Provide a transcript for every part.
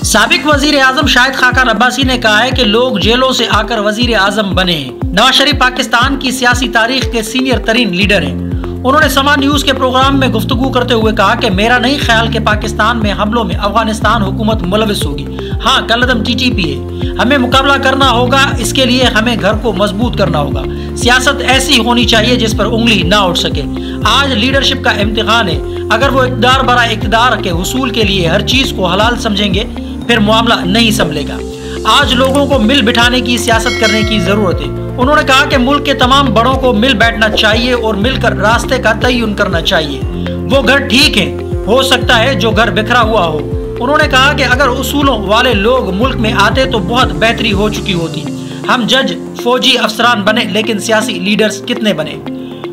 साबिक वजीर आजम शाहिद खाकान अब्बासी ने कहा है कि लोग जेलों से आकर वजीर आजम बने। नवाज शरीफ पाकिस्तान की सियासी तारीख के सीनियर तरीन लीडर हैं। उन्होंने समा न्यूज के प्रोग्राम में गुफ्तगू करते हुए कहा कि मेरा नहीं ख्याल कि पाकिस्तान में हमलों में अफगानिस्तान हुकूमत मुलविस होगी। हाँ, कलदम टीटीपी है, हमें मुकाबला करना होगा। इसके लिए हमें घर को मजबूत करना होगा। सियासत ऐसी होनी चाहिए जिस पर उंगली ना उठ सके। आज लीडरशिप का इम्तिहान है। अगर वो इक़्तिदार बरा इक़्तिदार के हुसूल के लिए हर चीज को हलाल समझेंगे फिर मामला नहीं संभलेगा। आज लोगों को मिल बिठाने की सियासत करने की जरूरत है। उन्होंने कहा कि मुल्क के तमाम बड़ों को मिल बैठना चाहिए और मिलकर रास्ते का तयन करना चाहिए। वो घर ठीक है, हो सकता है जो घर बिखरा हुआ हो। उन्होंने कहा कि अगर उसूलों वाले लोग मुल्क में आते तो बहुत बेहतरी हो चुकी होती। हम जज, फौजी अफसरान बने लेकिन सियासी लीडर्स कितने बने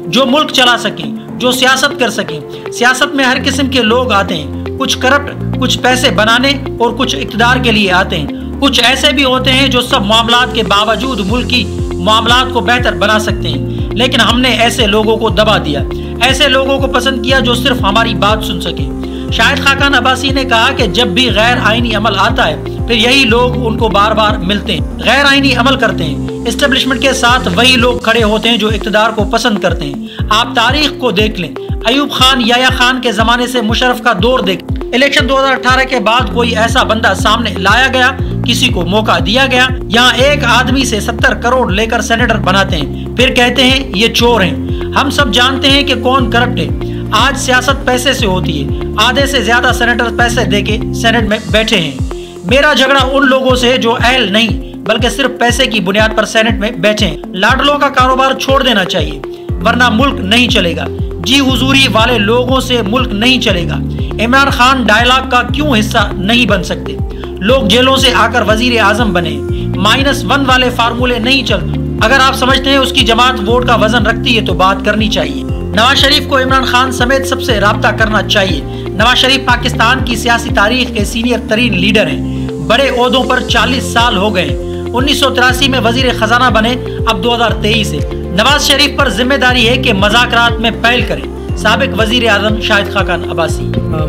जो मुल्क चला सकें, जो सियासत कर सकें। सियासत में हर किस्म के लोग आते हैं, कुछ करप्ट, कुछ पैसे बनाने और कुछ इक़्तिदार के लिए आते हैं। कुछ ऐसे भी होते हैं जो सब मामलात के बावजूद मुल्क की मामलात को बेहतर बना सकते हैं, लेकिन हमने ऐसे लोगों को दबा दिया, ऐसे लोगों को पसंद किया जो सिर्फ हमारी बात सुन सके। शाहिद खाकान अब्बासी ने कहा कि जब भी गैर आईनी अमल आता है फिर यही लोग उनको बार बार मिलते हैं, गैर आईनी अमल करते हैं। एस्टेब्लिशमेंट के साथ वही लोग खड़े होते हैं जो इक़्तिदार को पसंद करते हैं। आप तारीख को देख लें, अयूब खान, याया खान के जमाने से मुशर्रफ का दौर देख, इलेक्शन 2018 के बाद कोई ऐसा बंदा सामने लाया गया, किसी को मौका दिया गया। यहाँ एक आदमी से 70 करोड़ लेकर सेनेटर बनाते हैं, फिर कहते हैं ये चोर हैं। हम सब जानते हैं कि कौन करप्ट है। आज सियासत पैसे से होती है। आधे से ज्यादा सेनेटर पैसे देके सेनेट में बैठे हैं। मेरा झगड़ा उन लोगों से जो अहल नहीं बल्कि सिर्फ पैसे की बुनियाद पर सेनेट में बैठे हैं। लाडलों का कारोबार छोड़ देना चाहिए वरना मुल्क नहीं चलेगा। जी हुजूरी वाले लोगों से मुल्क नहीं चलेगा। इमरान खान डायलॉग का क्यों हिस्सा नहीं बन सकते? लोग जेलों से आकर वजीर आजम बने। -1 वाले फार्मूले नहीं चलते। अगर आप समझते हैं उसकी जमात वोट का वजन रखती है तो बात करनी चाहिए। नवाज शरीफ को इमरान खान समेत सबसे राब्ता करना चाहिए। नवाज शरीफ पाकिस्तान की सियासी तारीख के सीनियर तरीन लीडर हैं। बड़े ओहदों पर 40 साल हो गए। 1983 में वजीर खजाना बने, अब 2023 है। नवाज शरीफ पर जिम्मेदारी है कि मज़ाकरात में पहल करें। साबिक वजीर आजम शाहिद खाकान अब्बासी।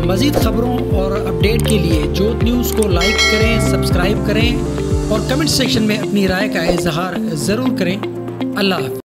मज़ीद खबरों और अपडेट के लिए जोत न्यूज़ को लाइक करें, सब्सक्राइब करें और कमेंट सेक्शन में अपनी राय का इजहार ज़रूर करें। अल्लाह हाफ़िज़।